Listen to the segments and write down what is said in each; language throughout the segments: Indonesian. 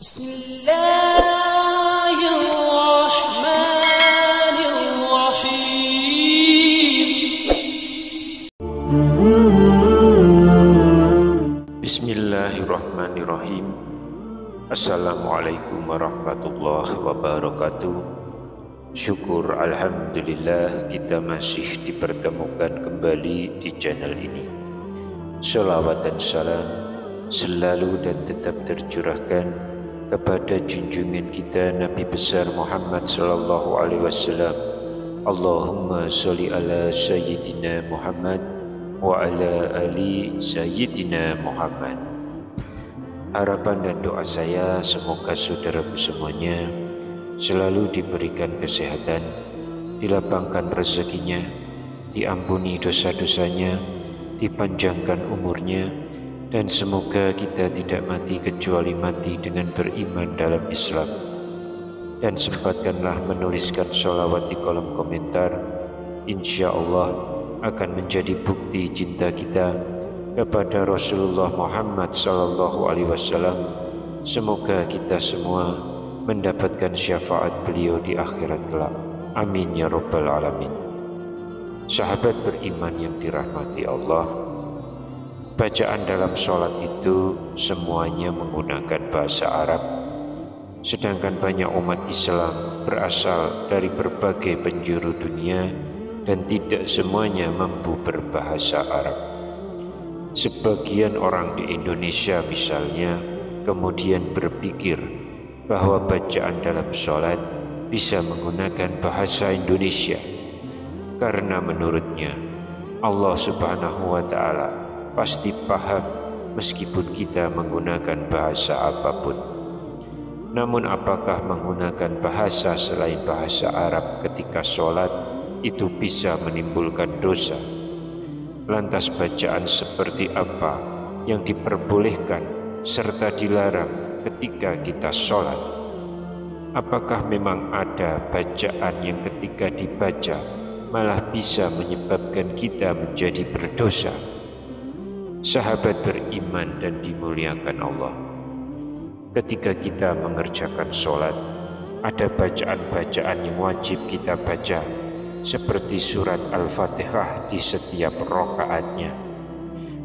Bismillahirrahmanirrahim. Assalamualaikum warahmatullahi wabarakatuh. Syukur alhamdulillah kita masih dipertemukan kembali di channel ini. Shalawat dan salam selalu dan tetap tercurahkan kepada junjungan kita Nabi besar Muhammad sallallahu alaihi wasallam. Allahumma sholli ala sayyidina Muhammad wa ala ali sayyidina Muhammad. Harapan dan doa saya semoga saudaraku semuanya selalu diberikan kesehatan, dilapangkan rezekinya, diampuni dosa-dosanya, dipanjangkan umurnya, dan semoga kita tidak mati kecuali mati dengan beriman dalam Islam. Dan sempatkanlah menuliskan sholawat di kolom komentar. Insya Allah akan menjadi bukti cinta kita kepada Rasulullah Muhammad sallallahu alaihi wasallam. Semoga kita semua mendapatkan syafaat beliau di akhirat kelak. Amin ya rabbal alamin. Sahabat beriman yang dirahmati Allah, bacaan dalam sholat itu semuanya menggunakan bahasa Arab, sedangkan banyak umat Islam berasal dari berbagai penjuru dunia dan tidak semuanya mampu berbahasa Arab. Sebagian orang di Indonesia misalnya kemudian berpikir bahwa bacaan dalam sholat bisa menggunakan bahasa Indonesia karena menurutnya Allah Subhanahu wa Ta'ala pasti paham meskipun kita menggunakan bahasa apapun. Namun apakah menggunakan bahasa selain bahasa Arab ketika sholat itu bisa menimbulkan dosa? Lantas bacaan seperti apa yang diperbolehkan serta dilarang ketika kita sholat? Apakah memang ada bacaan yang ketika dibaca malah bisa menyebabkan kita menjadi berdosa? Sahabat beriman dan dimuliakan Allah, ketika kita mengerjakan sholat, ada bacaan-bacaan yang wajib kita baca, seperti surat Al-Fatihah di setiap rakaatnya.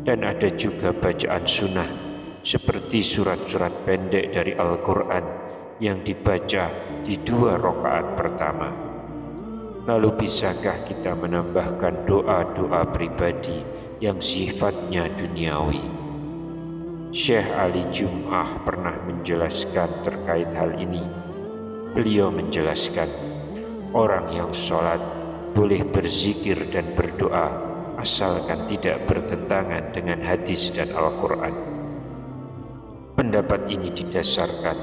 Dan ada juga bacaan sunnah, seperti surat-surat pendek dari Al-Quran yang dibaca di 2 rakaat pertama. Lalu bisakah kita menambahkan doa-doa pribadi yang sifatnya duniawi? Syekh Ali Jum'ah pernah menjelaskan terkait hal ini. Beliau menjelaskan, orang yang sholat boleh berzikir dan berdoa asalkan tidak bertentangan dengan hadis dan Al-Quran. Pendapat ini didasarkan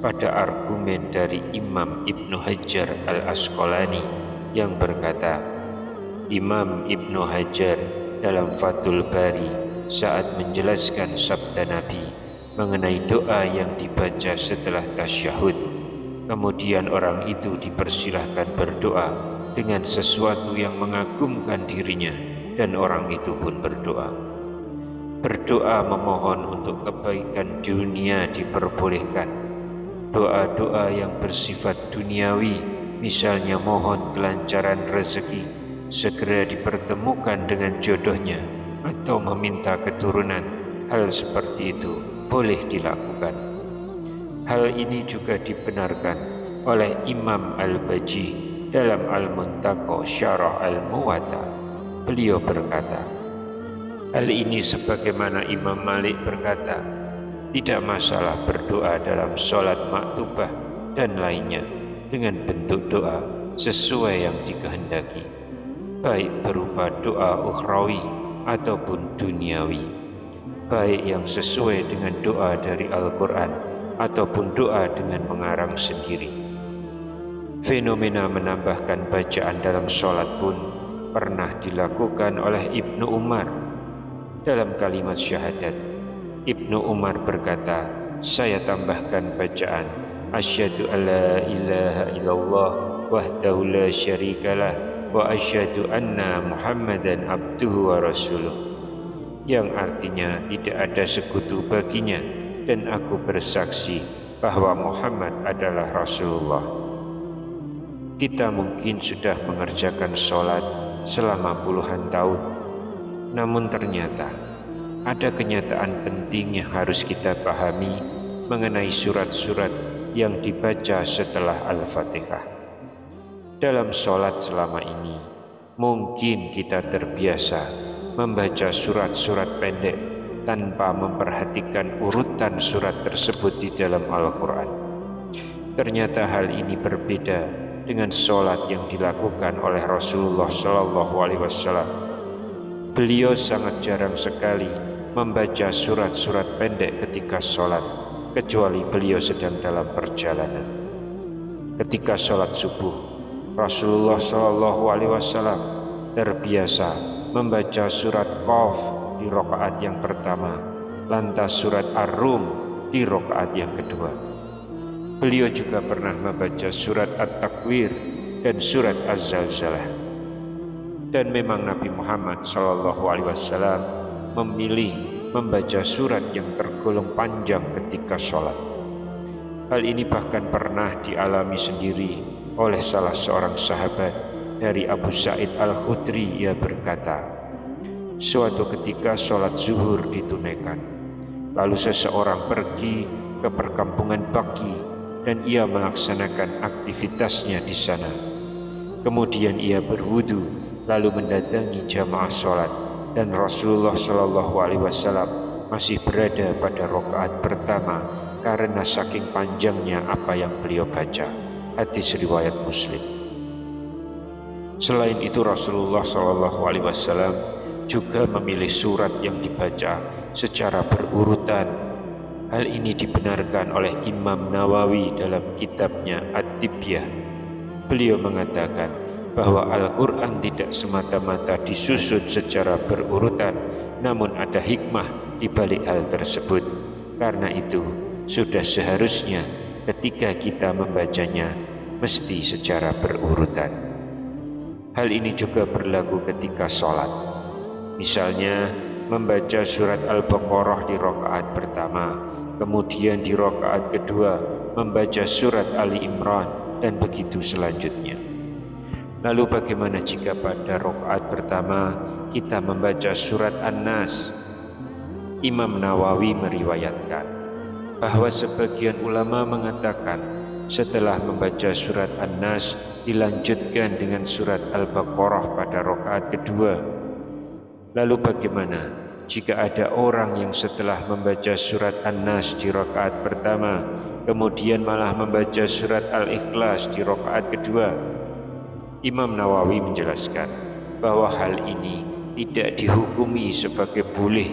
pada argumen dari Imam Ibnu Hajar Al-Asqalani yang berkata, Imam Ibnu Hajar dalam Fathul Bari saat menjelaskan sabda Nabi mengenai doa yang dibaca setelah tasyahud, kemudian orang itu dipersilahkan berdoa dengan sesuatu yang mengagumkan dirinya, dan orang itu pun berdoa. Berdoa memohon untuk kebaikan dunia diperbolehkan. Doa-doa yang bersifat duniawi, misalnya mohon kelancaran rezeki, segera dipertemukan dengan jodohnya, atau meminta keturunan, hal seperti itu boleh dilakukan. Hal ini juga dibenarkan oleh Imam Al-Baji dalam Al-Muntaqa Syarah Al-Muwatta. Beliau berkata, hal ini sebagaimana Imam Malik berkata, tidak masalah berdoa dalam sholat maktubah dan lainnya dengan bentuk doa sesuai yang dikehendaki, baik berupa doa ukhrawi ataupun duniawi, baik yang sesuai dengan doa dari Al-Quran ataupun doa dengan mengarang sendiri. Fenomena menambahkan bacaan dalam sholat pun pernah dilakukan oleh Ibnu Umar. Dalam kalimat syahadat, Ibnu Umar berkata, saya tambahkan bacaan asyhadu alla ilaha illallah wahdahu la syarikalah wa asyhadu anna Muhammadan abduhu wa rasuluh, yang artinya tidak ada sekutu baginya dan aku bersaksi bahwa Muhammad adalah Rasulullah. Kita mungkin sudah mengerjakan sholat selama puluhan tahun, namun ternyata ada kenyataan penting yang harus kita pahami mengenai surat-surat yang dibaca setelah Al-Fatihah. Dalam sholat selama ini, mungkin kita terbiasa membaca surat-surat pendek tanpa memperhatikan urutan surat tersebut di dalam Al-Quran. Ternyata hal ini berbeda dengan sholat yang dilakukan oleh Rasulullah SAW. Beliau sangat jarang sekali membaca surat-surat pendek ketika sholat, kecuali beliau sedang dalam perjalanan. Ketika sholat subuh, Rasulullah SAW terbiasa membaca surat Qaf di rakaat yang pertama, lantas surat Ar-Rum di rakaat yang kedua. Beliau juga pernah membaca surat At-Takwir dan surat Az-Zalzalah. Dan memang Nabi Muhammad SAW memilih membaca surat yang tergolong panjang ketika sholat. Hal ini bahkan pernah dialami sendiri oleh salah seorang sahabat dari Abu Sa'id Al-Khudri. Ia berkata, suatu ketika sholat zuhur ditunaikan, lalu seseorang pergi ke perkampungan Baqi dan ia melaksanakan aktivitasnya di sana. Kemudian ia berwudu lalu mendatangi jamaah sholat, dan Rasulullah SAW masih berada pada rakaat pertama karena saking panjangnya apa yang beliau baca. Hadis riwayat Muslim. Selain itu, Rasulullah SAW juga memilih surat yang dibaca secara berurutan. Hal ini dibenarkan oleh Imam Nawawi dalam kitabnya At-Tibyah. Beliau mengatakan bahwa Al-Quran tidak semata-mata disusun secara berurutan, namun ada hikmah di balik hal tersebut. Karena itu, sudah seharusnya ketika kita membacanya mesti secara berurutan. Hal ini juga berlaku ketika sholat. Misalnya, membaca surat Al-Baqarah di rakaat pertama, kemudian di rakaat kedua membaca surat Ali Imran, dan begitu selanjutnya. Lalu bagaimana jika pada rakaat pertama kita membaca surat An-Nas? Imam Nawawi meriwayatkan bahwa sebagian ulama mengatakan setelah membaca surat An-Nas dilanjutkan dengan surat Al-Baqarah pada rakaat kedua. Lalu bagaimana jika ada orang yang setelah membaca surat An-Nas di rakaat pertama kemudian malah membaca surat Al-Ikhlas di rakaat kedua? Imam Nawawi menjelaskan bahwa hal ini tidak dihukumi sebagai boleh,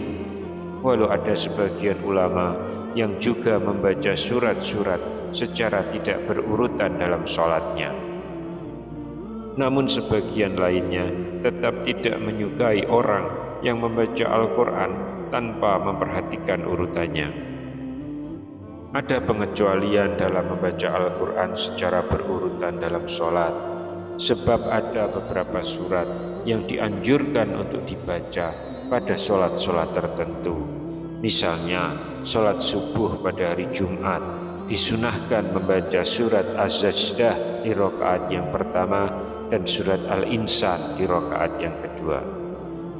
walau ada sebagian ulama yang juga membaca surat-surat secara tidak berurutan dalam sholatnya. Namun sebagian lainnya tetap tidak menyukai orang yang membaca Al-Quran tanpa memperhatikan urutannya. Ada pengecualian dalam membaca Al-Quran secara berurutan dalam sholat, sebab ada beberapa surat yang dianjurkan untuk dibaca pada sholat-sholat tertentu. Misalnya, sholat subuh pada hari Jumat disunahkan membaca surat Az-Sajdah di rakaat yang pertama dan surat Al-Insan di rakaat yang kedua.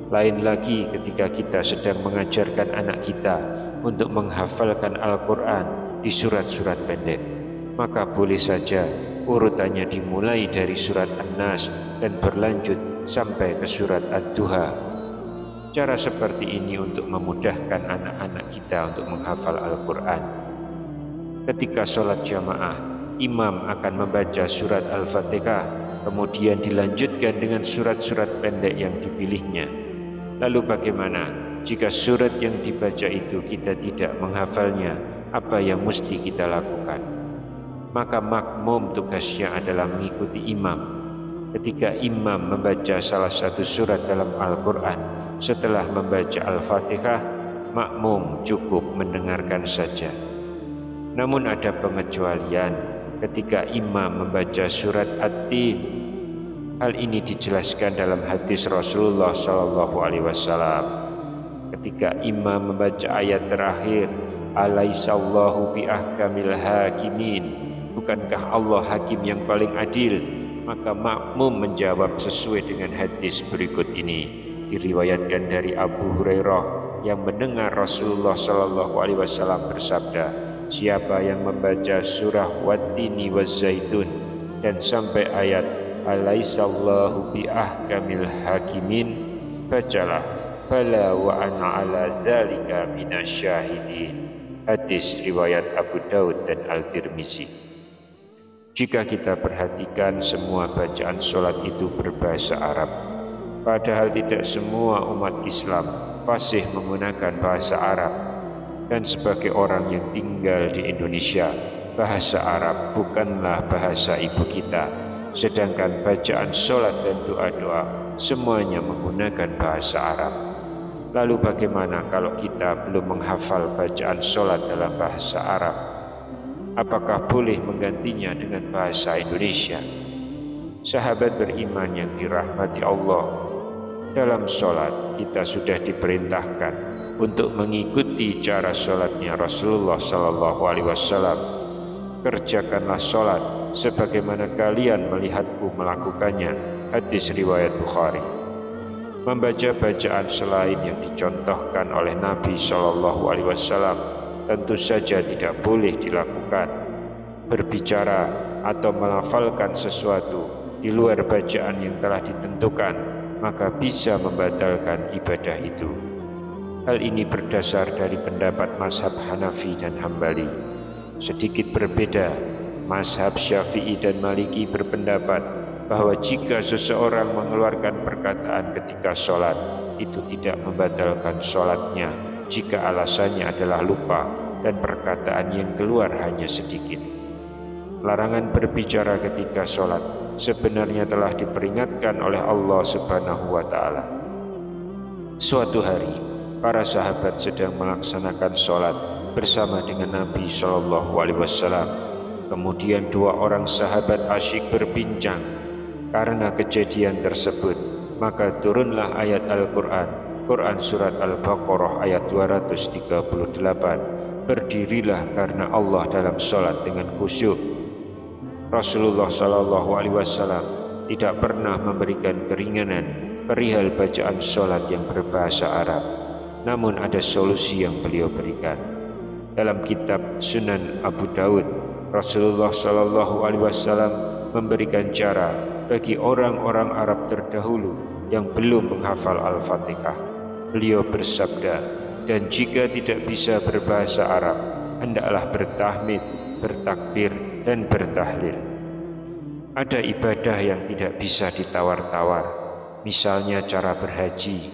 Lain lagi ketika kita sedang mengajarkan anak kita untuk menghafalkan Al-Quran di surat-surat pendek, maka boleh saja urutannya dimulai dari surat An-Nas dan berlanjut sampai ke surat Ad-Duha. Cara seperti ini untuk memudahkan anak-anak kita untuk menghafal Al-Quran. Ketika sholat jamaah, imam akan membaca surat Al-Fatihah, kemudian dilanjutkan dengan surat-surat pendek yang dipilihnya. Lalu bagaimana jika surat yang dibaca itu kita tidak menghafalnya? Apa yang mesti kita lakukan? Maka makmum tugasnya adalah mengikuti imam. Ketika imam membaca salah satu surat dalam Al-Quran, setelah membaca Al-Fatihah, makmum cukup mendengarkan saja. Namun ada pengecualian ketika imam membaca surat At-Tin. Hal ini dijelaskan dalam hadis Rasulullah SAW. Ketika imam membaca ayat terakhir, Alaisallahu bi ahkamil hakimin, bukankah Allah hakim yang paling adil? Maka makmum menjawab sesuai dengan hadis berikut ini. Diriwayatkan dari Abu Hurairah yang mendengar Rasulullah sallallahu alaihi wasallam bersabda, siapa yang membaca surah Wattini waz-Zaitun dan sampai ayat Alaisallahu bi ahkamil hakimin, bacalah bala wa ana ala dzalika minasyahidin. Hadis riwayat Abu Daud dan Al-Tirmizi. Jika kita perhatikan, semua bacaan sholat itu berbahasa Arab. Padahal tidak semua umat Islam fasih menggunakan bahasa Arab. Dan sebagai orang yang tinggal di Indonesia, bahasa Arab bukanlah bahasa ibu kita. Sedangkan bacaan sholat dan doa-doa semuanya menggunakan bahasa Arab. Lalu bagaimana kalau kita belum menghafal bacaan sholat dalam bahasa Arab? Apakah boleh menggantinya dengan bahasa Indonesia? Sahabat beriman yang dirahmati Allah, dalam sholat kita sudah diperintahkan untuk mengikuti cara sholatnya Rasulullah Sallallahu Alaihi Wasallam. Kerjakanlah sholat sebagaimana kalian melihatku melakukannya. Hadis riwayat Bukhari. Membaca bacaan selain yang dicontohkan oleh Nabi Sallallahu Alaihi Wasallam tentu saja tidak boleh dilakukan. Berbicara atau melafalkan sesuatu di luar bacaan yang telah ditentukan, maka bisa membatalkan ibadah itu. Hal ini berdasar dari pendapat mazhab Hanafi dan Hambali. Sedikit berbeda, mazhab Syafi'i dan Maliki berpendapat bahwa jika seseorang mengeluarkan perkataan ketika sholat, itu tidak membatalkan sholatnya jika alasannya adalah lupa dan perkataan yang keluar hanya sedikit. Larangan berbicara ketika sholat sebenarnya telah diperingatkan oleh Allah Subhanahu wa Ta'ala. Suatu hari, para sahabat sedang melaksanakan sholat bersama dengan Nabi Shallallahu Alaihi Wasallam. Kemudian dua orang sahabat asyik berbincang. Karena kejadian tersebut, maka turunlah ayat Al-Quran, Quran Surat Al-Baqarah ayat 238. Berdirilah karena Allah dalam sholat dengan khusyuk. Rasulullah Sallallahu Alaihi Wasallam tidak pernah memberikan keringanan perihal bacaan sholat yang berbahasa Arab. Namun ada solusi yang beliau berikan. Dalam kitab Sunan Abu Daud, Rasulullah Sallallahu Alaihi Wasallam memberikan cara bagi orang-orang Arab terdahulu yang belum menghafal Al-Fatihah. Beliau bersabda, dan jika tidak bisa berbahasa Arab, hendaklah bertahmid, bertakbir, dan bertahlil. Ada ibadah yang tidak bisa ditawar-tawar, misalnya cara berhaji,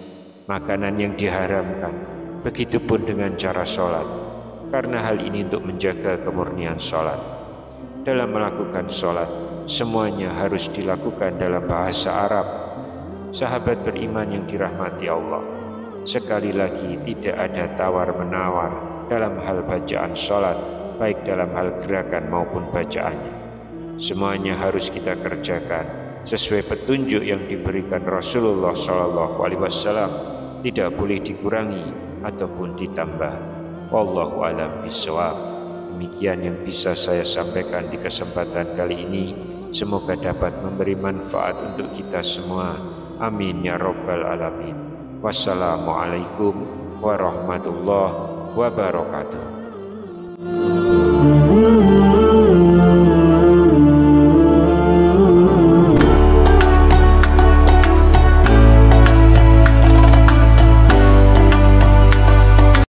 makanan yang diharamkan, begitupun dengan cara sholat, karena hal ini untuk menjaga kemurnian sholat. Dalam melakukan sholat, semuanya harus dilakukan dalam bahasa Arab. Sahabat beriman yang dirahmati Allah, sekali lagi tidak ada tawar-menawar dalam hal bacaan sholat, baik dalam hal gerakan maupun bacaannya. Semuanya harus kita kerjakan sesuai petunjuk yang diberikan Rasulullah Sallallahu Alaihi Wasallam, tidak boleh dikurangi ataupun ditambah. Wallahu a'lam bishawab. Demikian yang bisa saya sampaikan di kesempatan kali ini. Semoga dapat memberi manfaat untuk kita semua. Amin ya rabbal alamin. Wassalamualaikum warahmatullahi wabarakatuh.